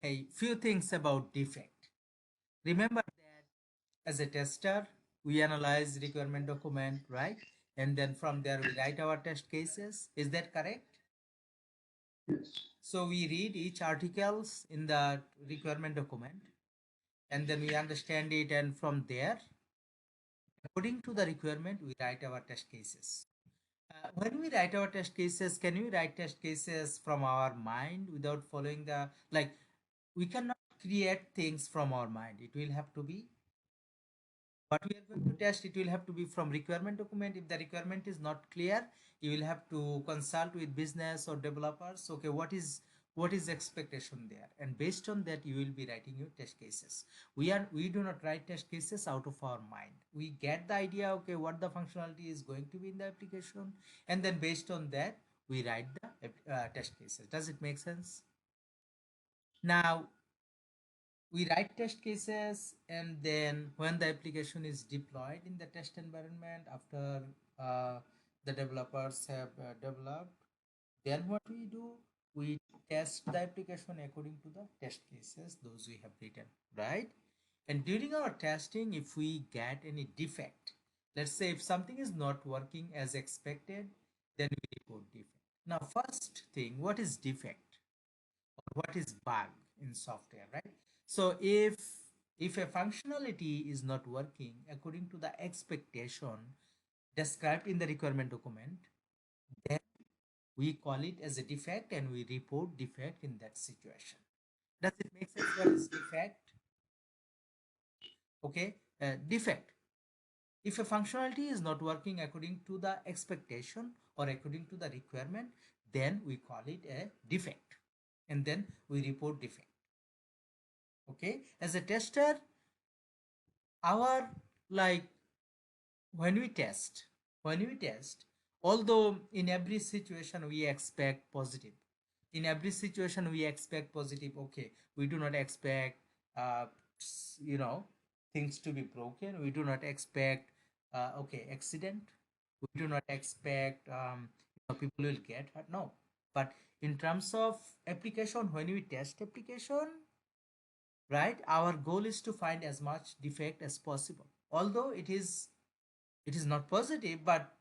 a few things about defect. Remember that as a tester, we analyze requirement document, right? And then from there we write our test cases. Is that correct? Yes. So we read each articles in the requirement document and then we understand it, and from there, according to the requirement, we write our test cases. When we write our test cases, can we write test cases from our mind without following the, like, we cannot create things from our mind. It will have to be what we are going to test. It will have to be from requirement document. If the requirement is not clear, you will have to consult with business or developers. Okay, what is expectation there, and based on that you will be writing your test cases. We do not write test cases out of our mind. We get the idea, okay, what the functionality is going to be in the application, and then based on that we write the test cases. Does it make sense? Now we write test cases, and then when the application is deployed in the test environment, after uh, the developers have developed, then what we do, we test the application according to the test cases those we have written, right? And during our testing, if we get any defect, let's say if something is not working as expected, then we report defect. Now first thing, what is defect or what is bug in software, right? So if a functionality is not working according to the expectation described in the requirement document, then we call it as a defect and we report defect in that situation. Does it make sense? What is defect? Okay, defect, if a functionality is not working according to the expectation or according to the requirement, then we call it a defect, and then we report defect. Okay, as a tester, our, like, when we test when we test, although in every situation we expect positive, in every situation we expect positive, okay, we do not expect uh you know things to be broken. We do not expect okay, accident. We do not expect people will get hurt, no. But in terms of application, when we test application, right, our goal is to find as much defect as possible. Although it is not positive, but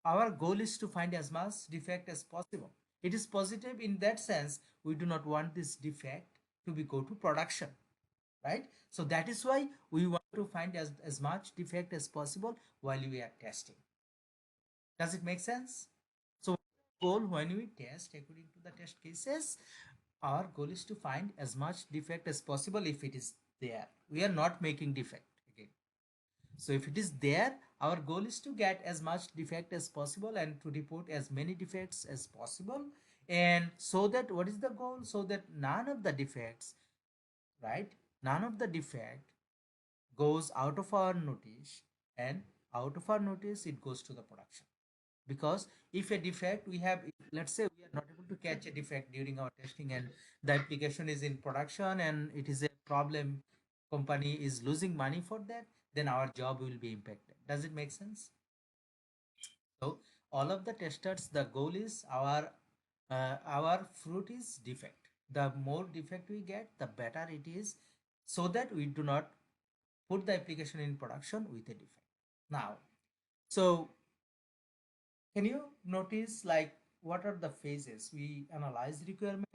our goal is to find as much defect as possible. It is positive in that sense, we do not want this defect to be go to production, right? So that is why we want to find as much defect as possible while we are testing. Does it make sense? So goal when we test according to the test cases, our goal is to find as much defect as possible. If it is there, we are not making defect again. So if it is there, our goal is to get as much defect as possible and to report as many defects as possible. And so that, what is the goal? So that none of the defects, right? None of the defect goes out of our notice, and out of our notice it goes to the production. Because if a defect we have, let's say we are not able to catch a defect during our testing and the application is in production and it is a problem, company is losing money for that, then our job will be impacted. Does it make sense? So all of the testers, the goal is our fruit is defect. The more defect we get, the better it is, so that we do not put the application in production with a defect. Now, so can you notice, like, what are the phases? We analyze requirement,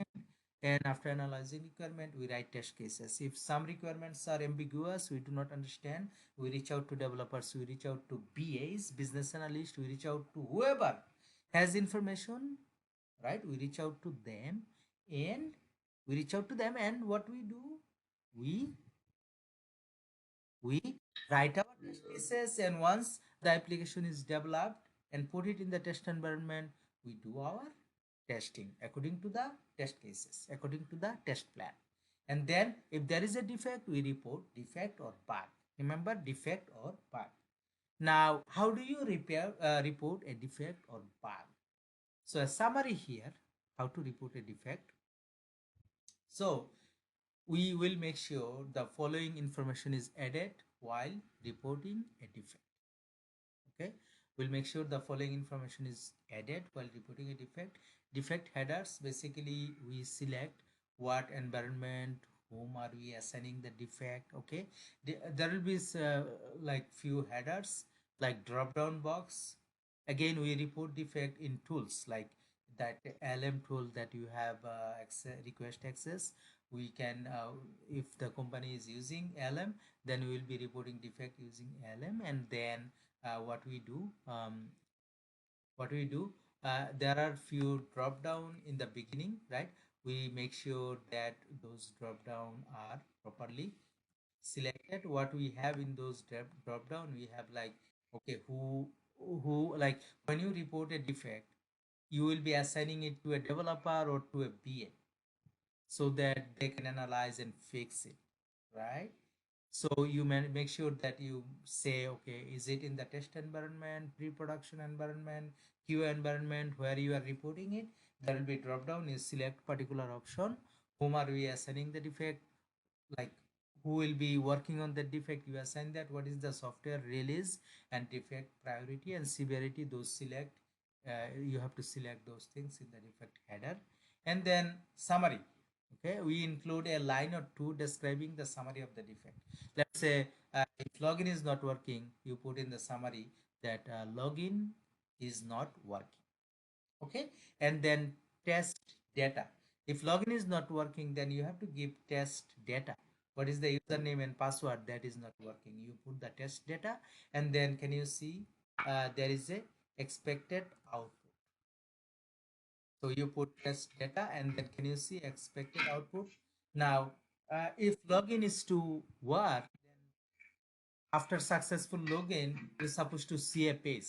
and after analyzing requirement, we write test cases. If some requirements are ambiguous, we do not understand, we reach out to developers, we reach out to BAs, business analysts, we reach out to whoever has information, right? We reach out to them, and and what we do, we we write our test cases, and once the application is developed and put it in the test environment, we do our testing according to the test cases, according to the test plan. And then if there is a defect, we report defect or bug. Remember, defect or bug. Now how do you report a defect or bug? So a summary here, how to report a defect. So we will make sure the following information is added while reporting a defect. Okay, we'll make sure the following information is added while reporting a defect. Defect headers, basically we select what environment, whom are we assigning the defect. Okay, there will be like few headers like drop down box. Again, we report defect in tools like that LM tool that you have request access. We can if the company is using LM, then we will be reporting defect using LM. And then what we do, there are few drop down in the beginning, right? We make sure that those drop down are properly selected. What we have in those drop down, we have like, okay, who like when you report a defect, you will be assigning it to a developer or to a BA so that they can analyze and fix it, right? So you make sure that you say, okay, is it in the test environment, pre-production environment, QA environment where you are reporting it? There will be drop down. You select particular option. Whom are we assigning the defect? Like who will be working on the defect? You assign that. What is the software release and defect priority and severity? Those select. You have to select those things in the defect header, and then summary. Okay, we include a line or two describing the summary of the defect. Let's say if login is not working, you put in the summary that login is not working. Okay, and then test data. If login is not working, then you have to give test data. What is the username and password that is not working? You put the test data, and then can you see there is a expected output. So you put test data, and then can you see expected output? Now, if login is to work, then after successful login, you're supposed to see a page.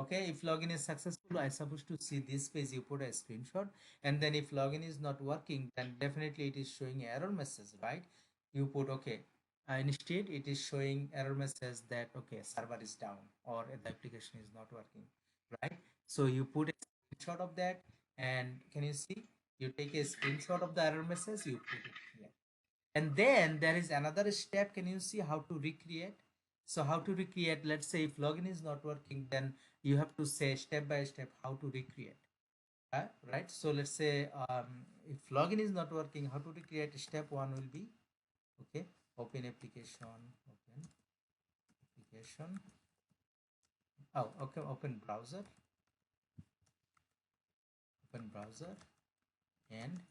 Okay, if login is successful, I'm supposed to see this page. You put a screenshot, and then if login is not working, then definitely it is showing error message, right? You put okay. Instead, it is showing error message that okay, server is down or the application is not working, right? So you put a screenshot of that, and can you see? You take a screenshot of the error message, you put it here. And then there is another step. Can you see how to recreate? So how to recreate, let's say if login is not working, then you have to say step by step how to recreate. Right? So let's say if login is not working, how to recreate? Step one will be, okay, open application, oh, okay, open browser, and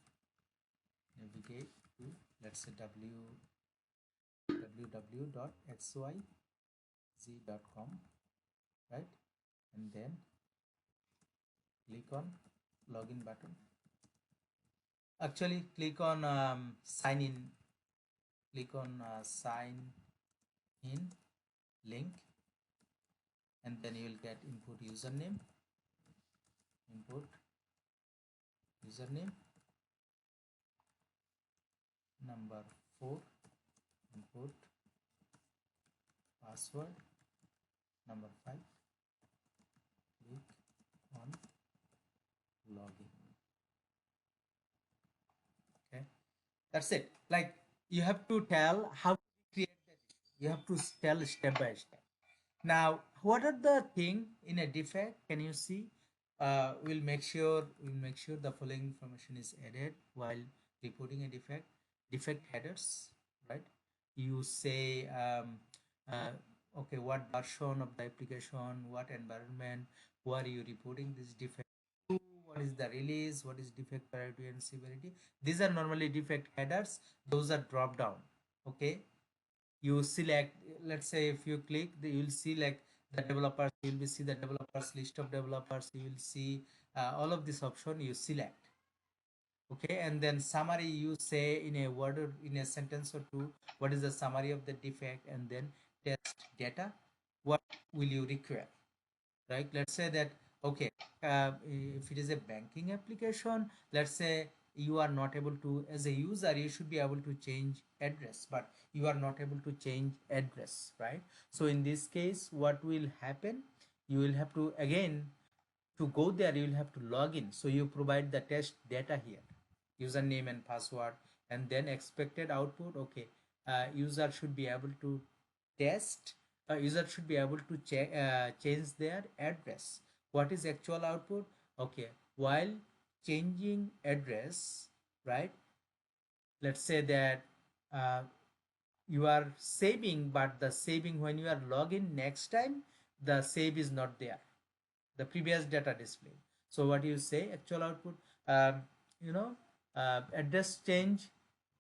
navigate to, let's say www.xyz.com, right? And then click on login button. Actually, click on sign in. Click on sign in link, and then you will get input username, number 4, input password, number 5. Click on login. Okay, that's it. Like you have to tell how to create that. You have to tell step by step. Now, what are the thing in a defect? Can you see? We'll make sure the following information is added while reporting a defect. Defect headers, right? You say, okay, what version of the application, what environment, who are you reporting this defect to, what is the release, what is defect priority and severity. These are normally defect headers. Those are drop down. Okay, you select, let's say if you click you will see like the developers, you will see the developers list of developers, you will see all of this option you select. Okay, and then summary, you say in a word or in a sentence or two what is the summary of the defect, and then test data, what will you require, right? Let's say that okay, if it is a banking application, let's say you are not able to, as a user you should be able to change address, but you are not able to change address, right? So in this case what will happen, you will have to again, to go there you will have to log in. So you provide the test data here, username and password, and then expected output. Okay, user should be able to test, user should be able to check, change their address. What is actual output? Okay, while changing address, right, let's say that uh, you are saving, but the saving when you are login next time, the save is not there, the previous data display. So what you say, actual output, um, you know, address change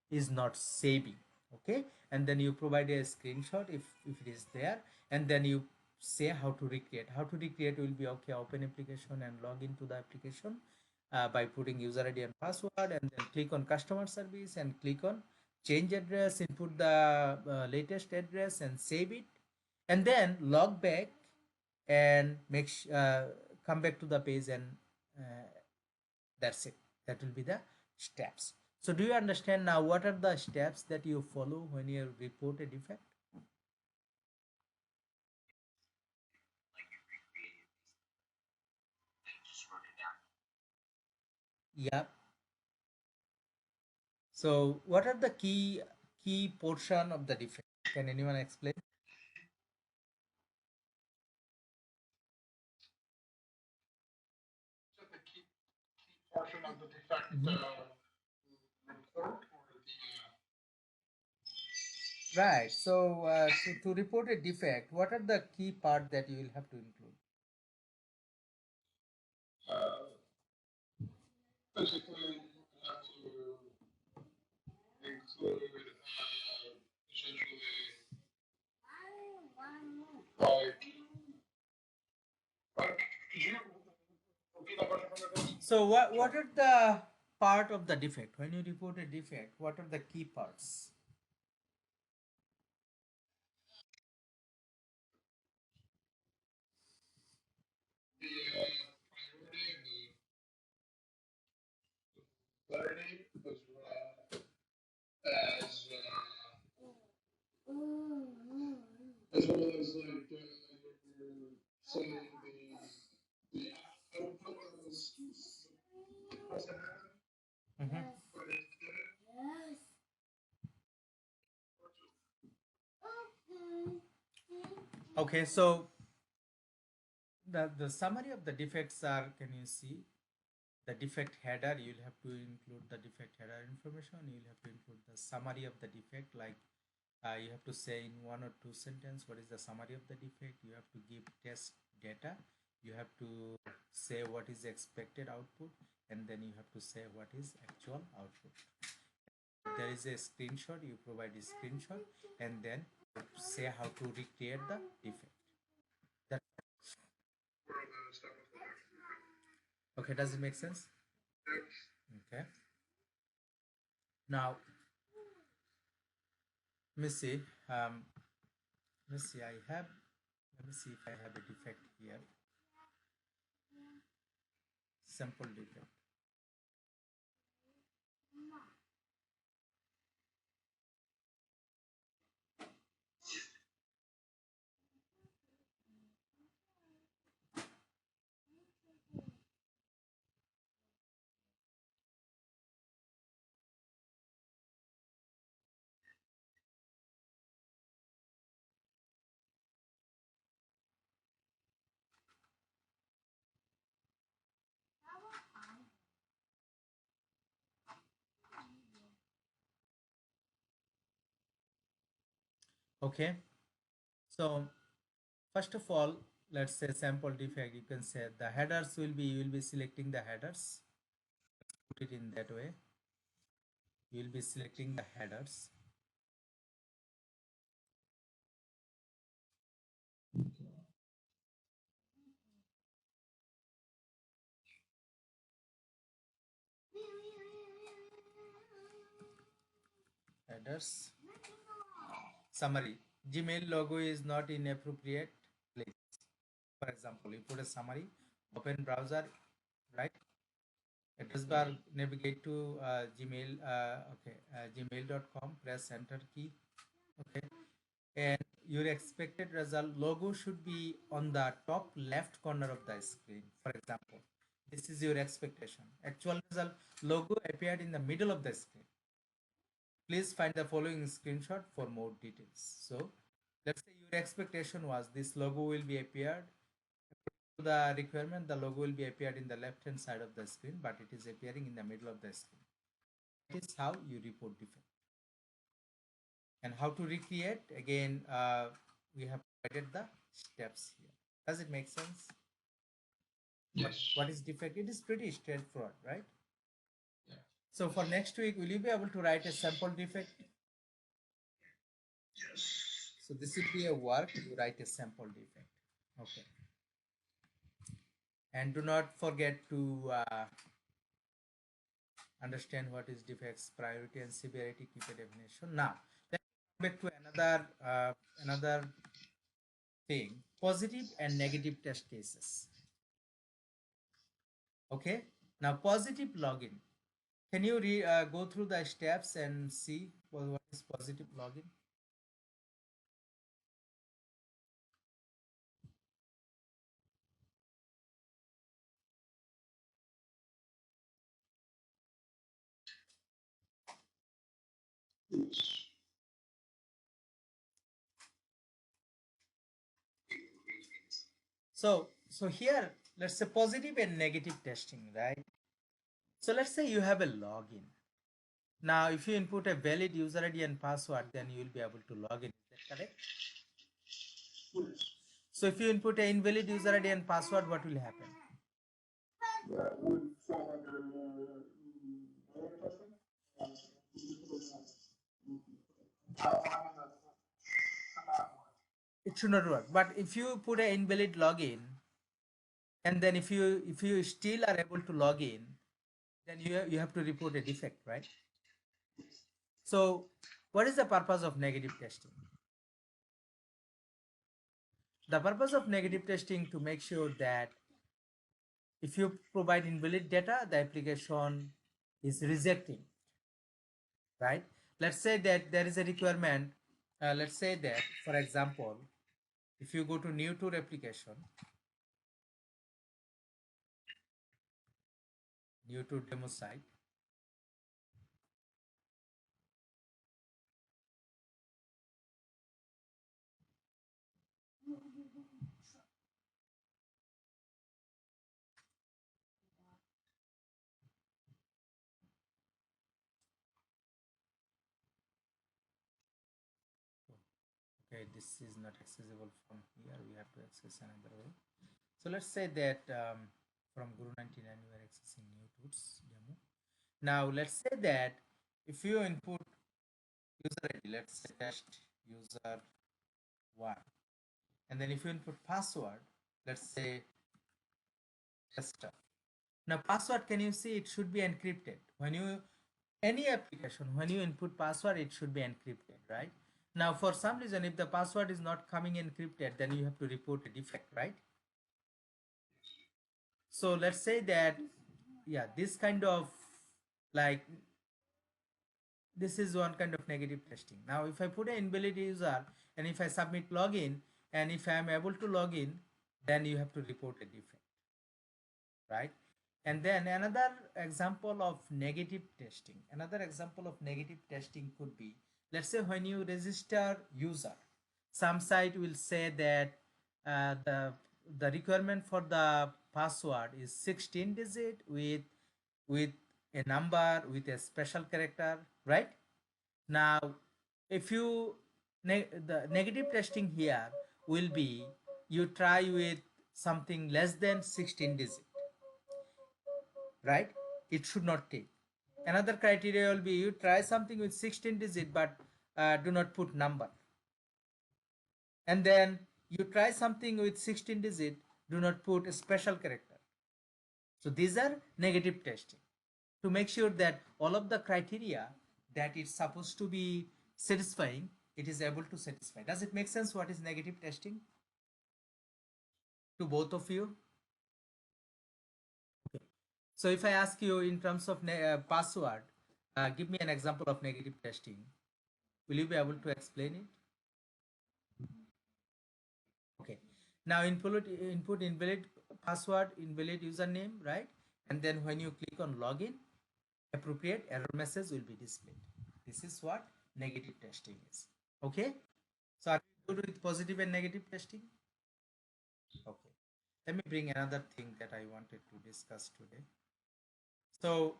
is not saving. Okay, and then you provide a screenshot if it is there, and then you say how to recreate. How to recreate will be, okay, open application and log into the application by putting user ID and password, and then click on customer service and click on change address, input the latest address and save it, and then log back and come back to the page, and uh, that's it. That will be the steps. So do you understand now what are the steps that you follow when you report a defect? Yeah. So what are the key portion of the defect? Can anyone explain? So the key portion of the defect Mhm. report or Right. So to report a defect, what are the key part that you will have to include? basically you have to include essentially like could you repeat that question for me? So what Sure. what are the part of the defect when you report a defect? What are the key parts? The priority and the clarity as well as like saying the output that was supposed to happen, Mhm. but it didn't. Okay, so the summary of the defects are, can you see the defect header? You'll have to include the defect header information. You'll have to include the summary of the defect, like you have to say in one or two sentence what is the summary of the defect. You have to give test data. You have to say what is the expected output, and then you have to say what is actual output. There is a screenshot, you provide a screenshot, and then say how to recreate the defect. That, Where the step of the okay, does it make sense? next. Okay. Now, let me see. Let me see. Let me see if I have a defect here. Sample defect. Okay. So first of all, let's say sample defect. You can say the headers will be, you will be selecting the headers. Put it in that way. You will be selecting the headers. Headers. Summary. Gmail logo is not in appropriate place. For example, you put a summary, open browser, right? Address bar, navigate to Gmail, okay, gmail.com, press enter key, okay. And your expected result logo should be on the top left corner of the screen. For example, this is your expectation. Actual result logo appeared in the middle of the screen. Please find the following screenshot for more details. So let's say your expectation was this logo will be appeared to the requirement, the logo will be appeared in the left hand side of the screen, but it is appearing in the middle of the screen. is how you report defect. And how to recreate, again, we have provided the steps here. Does it make sense? Yes. What is defect? It is pretty straightforward, right? Yeah. So for next week, will you be able to write a sample defect? Yes. So this will be a work, you write a sample defect. Okay. And do not forget to understand what is defects, priority and severity, keep a definition. Now, let's come back to another thing, positive and negative test cases. Okay. Now, positive login. Can you go through the steps and see what is positive login? Yes. So here, let's say positive and negative testing, right? So let's say you have a login. Now, if you input a valid user ID and password, then you will be able to log in. Is that correct? Yes. So if you input an invalid user ID and password, what will happen? That would fall under error testing. It should not work. But if you put an invalid login, and then if you still are able to log in, then you have to report a defect, right? So what is the purpose of negative testing? The purpose of negative testing to make sure that if you provide invalid data, the application is rejecting, right? Let's say that there is a requirement. Let's say that, for example, if you go to new tour application, new tour demo site, okay, this is not accessible from here, we have to access another way. So let's say that from Guru 99 we are accessing new tours demo. Now let's say that if you input user ID, let's say test user 1, and then if you input password, let's say tester. Now password, can you see it should be encrypted? When you any application, when you input password, it should be encrypted, right? Now for some reason, if the password is not coming encrypted, then you have to report a defect, right? So let's say that, yeah, this kind of, like, this is one kind of negative testing. Now if I put an invalid user and if I submit login, and if I am able to log in, then you have to report a defect, right? And then another example of negative testing, could be, let's say when you register user, some site will say that the requirement for the password is 16 digit with a number with a special character, right? Now if you the negative testing here will be, you try with something less than 16 digit, right? It should not take. Another criteria will be, you try something with 16 digit but do not put number, and then you try something with 16 digit, do not put a special character. So these are negative testing to make sure that all of the criteria that it's supposed to be satisfying, it is able to satisfy. Does it make sense what is negative testing to both of you? Okay. So if I ask you in terms of password, give me an example of negative testing. Will you be able to explain it? Okay. Now input invalid password, invalid username, right? And then when you click on login, appropriate error message will be displayed. This is what negative testing is. Okay. So are you good with positive and negative testing? Okay. Let me bring another thing that I wanted to discuss today. So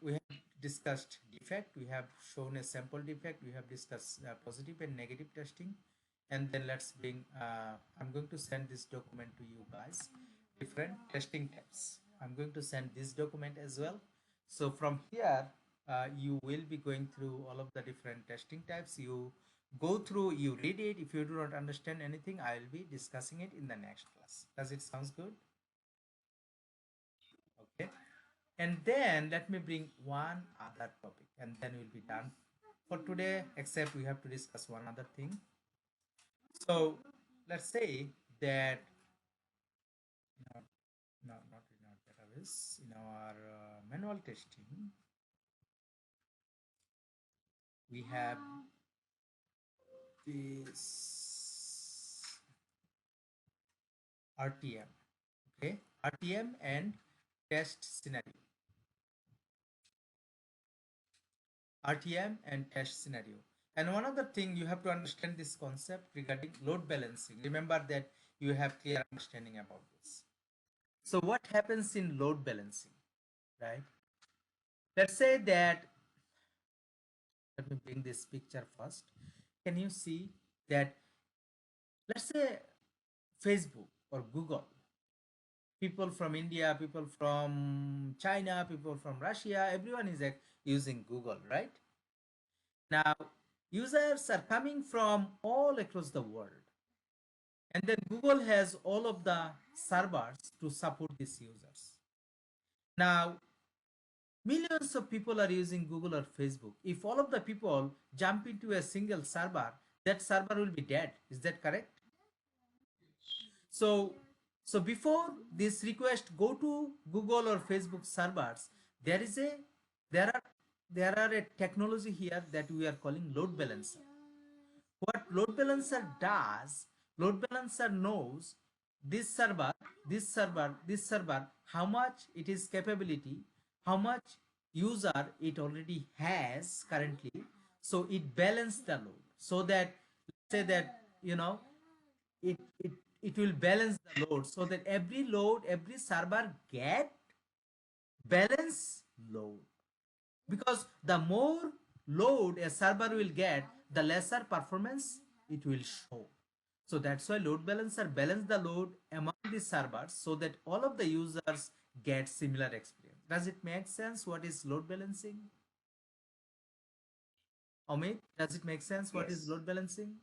we have discussed defect, we have shown a sample defect, we have discussed positive and negative testing, and then let's bring, I'm going to send this document to you guys, different testing types. I'm going to send this document as well. So from here, you will be going through all of the different testing types. You go through, you read it. If you do not understand anything, I will be discussing it in the next class. Does it sounds good? Okay. And then let me bring one other topic and then we'll be done for today, except we have to discuss one other thing. So let's say that, not, not in our database, in our manual testing, we have this RTM, okay, RTM and test scenario. RTM and test scenario. And one other thing, you have to understand this concept regarding load balancing. Remember that you have clear understanding about this. So what happens in load balancing, right? Let's say that, let me bring this picture first. Can you see that, let's say Facebook or Google, people from India, people from China, people from Russia, everyone is using Google, right? Now, users are coming from all across the world. And then Google has all of the servers to support these users. Now, millions of people are using Google or Facebook. If all of the people jump into a single server, that server will be dead. Is that correct? So, so before this request go to Google or Facebook servers, there is a there are there are a technology here that we are calling load balancer. What load balancer does, load balancer knows this server, this server, this server, how much it is capability, how much user it already has currently. So it balance the load so that, say that, you know, it, it, it will balance the load so that every load, every server get balance load, because the more load a server will get, the lesser performance it will show. So that's why load balancer balance the load among the servers so that all of the users get similar experience. Does it make sense what is load balancing? Amit, does it make sense what is Yes. load balancing?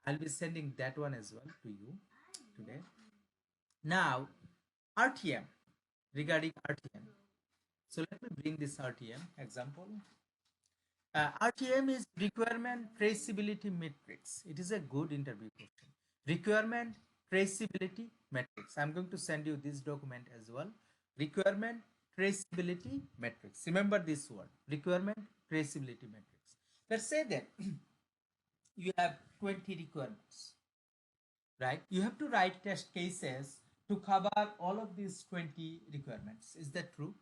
I'll be sending that one as well to you today. Now, RTM, regarding RTM. So let me bring this RTM example. RTM is requirement traceability matrix. It is a good interview question. Requirement traceability matrix. I'm going to send you this document as well. Requirement traceability matrix. Remember this word, requirement traceability matrix. Let's say that you have 20 requirements, right? You have to write test cases to cover all of these 20 requirements. Is that true?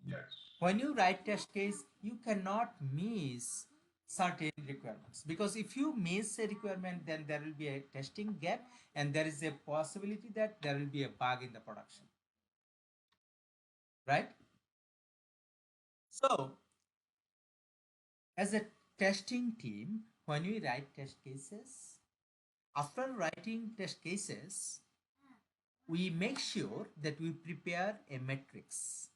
Yes. When you write test case, you cannot miss certain requirements, because if you miss a requirement, then there will be a testing gap and there is a possibility that there will be a bug in the production, right? So as a testing team, when we write test cases, after writing test cases, we make sure that we prepare a matrix.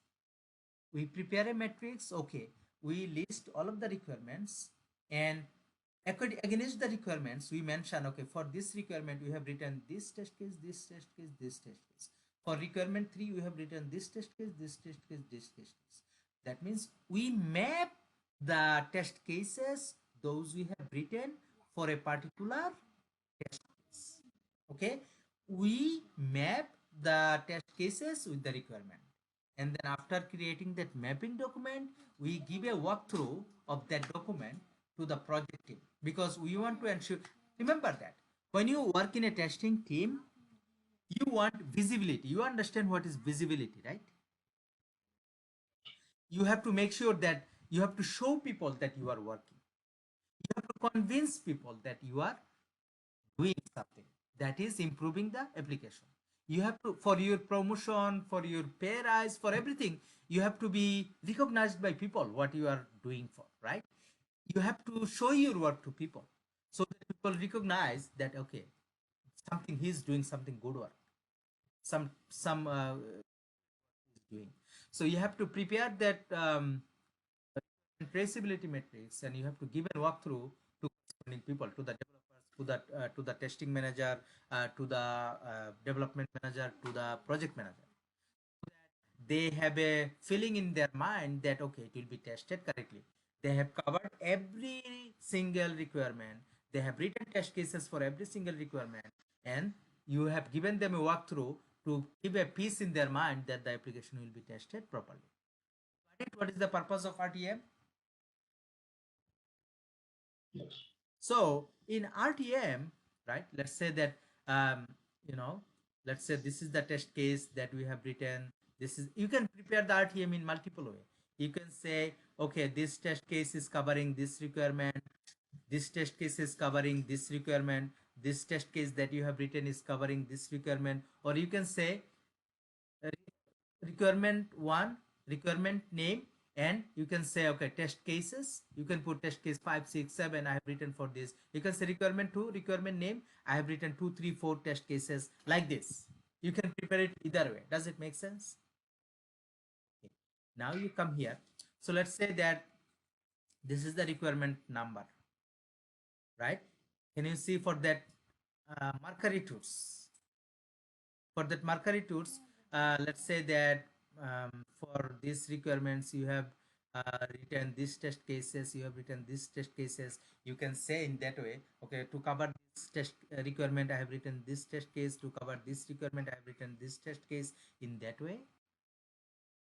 We prepare a matrix, okay, we list all of the requirements, and against the requirements we mention, okay, for this requirement we have written this test case, this test case, this test case. For requirement 3 we have written this test case, this test case, this test case. That means we map the test cases those we have written for a particular test case. Okay, we map the test cases with the requirement, and then after creating that mapping document, we give a walkthrough of that document to the project team, because we want to ensure, remember that when you work in a testing team, you want visibility. You understand what is visibility, right? You have to make sure that you have to show people that you are working. You have to convince people that you are doing something that is improving the application. You have to, for your promotion, for your pay rise, for everything, you have to be recognized by people what you are doing for, right? You have to show your work to people so that people recognize that okay, something he's doing something good work, some he's doing. So you have to prepare that traceability matrix, and you have to give a walkthrough to corresponding people, to the developers, to the testing manager, to the development manager, to the project manager. They have a feeling in their mind that okay, it will be tested correctly. They have covered every single requirement. They have written test cases for every single requirement, and you have given them a walkthrough to give a peace in their mind that the application will be tested properly. What is the purpose of RTM? Yes. So in RTM, right, let's say that, you know, let's say this is the test case that we have written. This is, you can prepare the RTM in multiple way. You can say, okay, this test case is covering this requirement. This test case is covering this requirement. This test case that you have written is covering this requirement. Or you can say, uh, requirement one, requirement name, and you can say okay, test cases. You can put test case 5, 6, 7. I have written for this. You can say requirement 2, requirement name. I have written 2, 3, 4 test cases like this. You can prepare it either way. Does it make sense? Okay. Now you come here. So let's say that this is the requirement number, right? Can you see for that Mercury tools? For that Mercury tools, let's say that for these requirements you have written these test cases, you have written these test cases. You can say in that way, okay, to cover this test requirement I have written this test case, to cover this requirement I have written this test case. In that way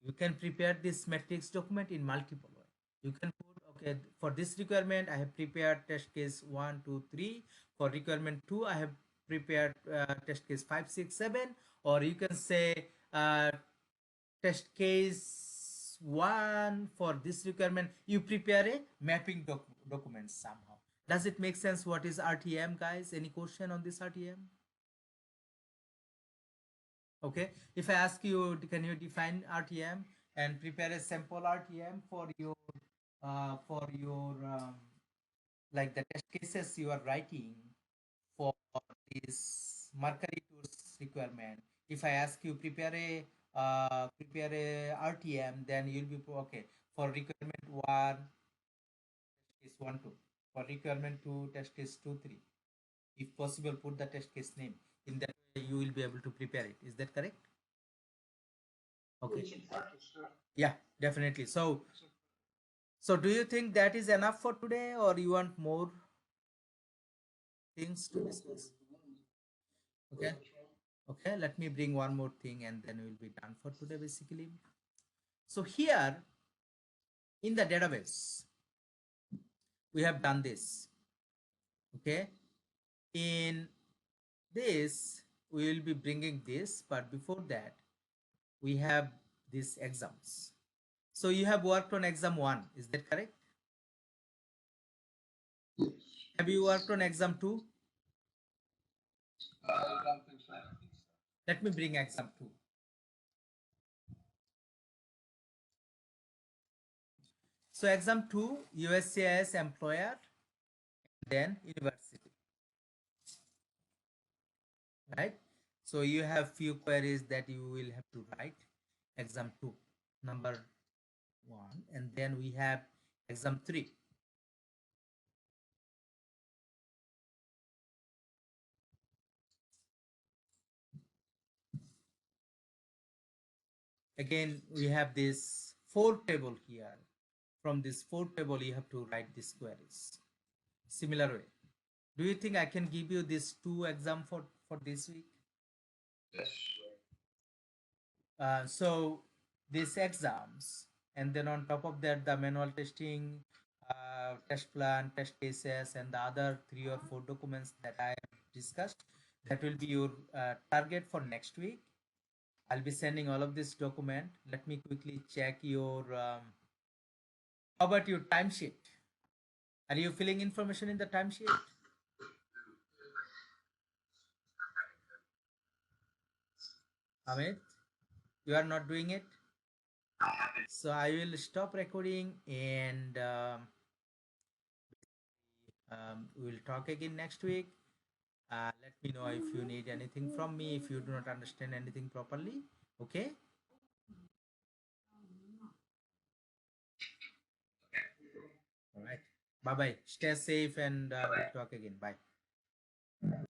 you can prepare this matrix document in multiple way. You can put okay, for this requirement I have prepared test case 1, 2, 3. For requirement 2 I have prepared test case 5, 6, 7. Or you can say test case 1 for this requirement. You prepare a mapping document somehow. Does it make sense? What is RTM, guys? Any question on this RTM? Okay, if I ask you, can you define RTM and prepare a sample RTM for your like the test cases you are writing for this Mercury Tours requirement. If I ask you prepare a RTM, then you'll be okay for requirement one test case 1, 2. For requirement 2 test case 2, 3. If possible, put the test case name. In that way, you will be able to prepare it. Is that correct? Okay. It's in practice, sir. Yeah, definitely. So do you think that is enough for today, or you want more things to discuss? Okay. Okay, let me bring one more thing and then we'll be done for today basically. So here in the database, we have done this. Okay. In this, we will be bringing this, but before that, we have these exams. So you have worked on exam 1, is that correct? Yes. Have you worked on exam 2? I don't think so. Let me bring exam 2. So exam 2, USCIS employer, then university, right? So you have few queries that you will have to write. Exam 2, number 1, and then we have exam 3. Again, we have this 4 table here. From this 4 table, you have to write these queries. Similar way. Do you think I can give you these 2 exam for this week? Yes. So these exams, and then on top of that, the manual testing, test plan, test cases, and the other 3 or 4 documents that I have discussed, that will be your target for next week. I'll be sending all of this document. Let me quickly check your, how about your timesheet? Are you filling information in the timesheet? Amit, you are not doing it. I haven't. So I will stop recording and we will talk again next week. Let me know if you need anything from me, if you do not understand anything properly. Okay. All right. Bye bye. Stay safe and we'll talk again. Bye.